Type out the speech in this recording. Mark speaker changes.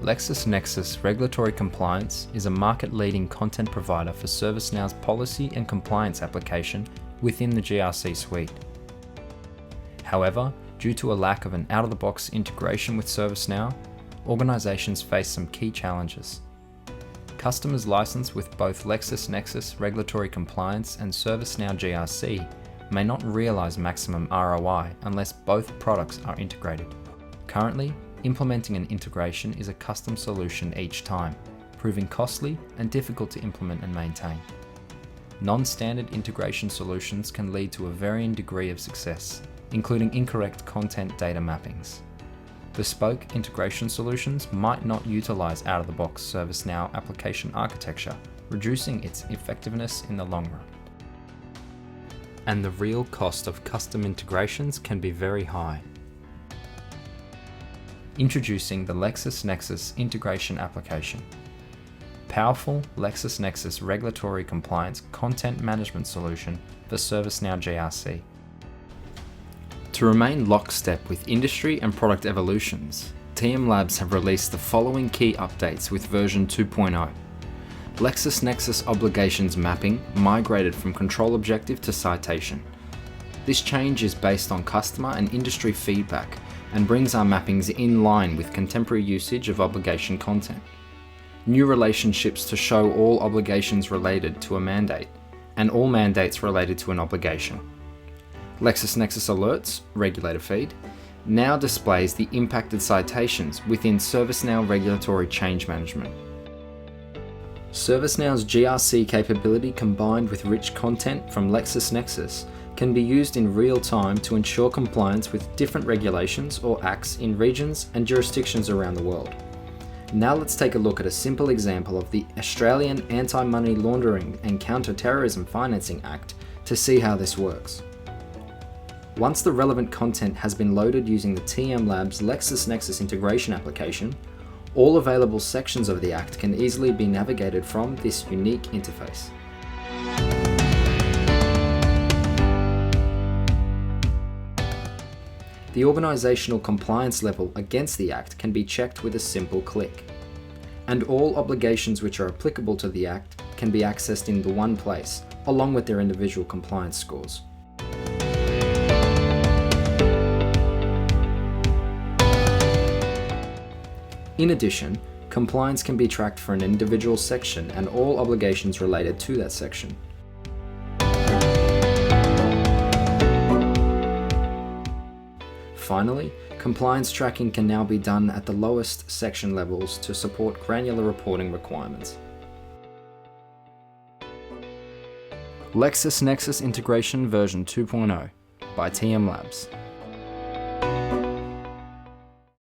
Speaker 1: LexisNexis Regulatory Compliance is a market-leading content provider for ServiceNow's policy and compliance application within the GRC suite. However, due to a lack of an out-of-the-box integration with ServiceNow, organizations face some key challenges. Customers licensed with both LexisNexis Regulatory Compliance and ServiceNow GRC may not realize maximum ROI unless both products are integrated. Currently, implementing an integration is a custom solution each time, proving costly and difficult to implement and maintain. Non-standard integration solutions can lead to a varying degree of success, including incorrect content data mappings. Bespoke integration solutions might not utilize out-of-the-box ServiceNow application architecture, reducing its effectiveness in the long run. And the real cost of custom integrations can be very high. Introducing the LexisNexis Integration application. Powerful LexisNexis Regulatory Compliance Content Management Solution for ServiceNow GRC. To remain lockstep with industry and product evolutions, TMLabs have released the following key updates with version 2.0. LexisNexis Obligations Mapping migrated from Control Objective to Citation. This change is based on customer and industry feedback and brings our mappings in line with contemporary usage of obligation content. New relationships to show all obligations related to a mandate, and all mandates related to an obligation. LexisNexis Alerts, regulator feed, now displays the impacted citations within ServiceNow Regulatory Change Management. ServiceNow's GRC capability combined with rich content from LexisNexis can be used in real time to ensure compliance with different regulations or acts in regions and jurisdictions around the world. Now let's take a look at a simple example of the Australian Anti-Money Laundering and Counter-Terrorism Financing Act to see how this works. Once the relevant content has been loaded using the TMLabs LexisNexis Integration application, all available sections of the Act can easily be navigated from this unique interface. The organizational compliance level against the Act can be checked with a simple click. And all obligations which are applicable to the Act can be accessed in the one place, along with their individual compliance scores. In addition, compliance can be tracked for an individual section and all obligations related to that section. Finally, compliance tracking can now be done at the lowest section levels to support granular reporting requirements. LexisNexis Integration version 2.0 by TMLabs.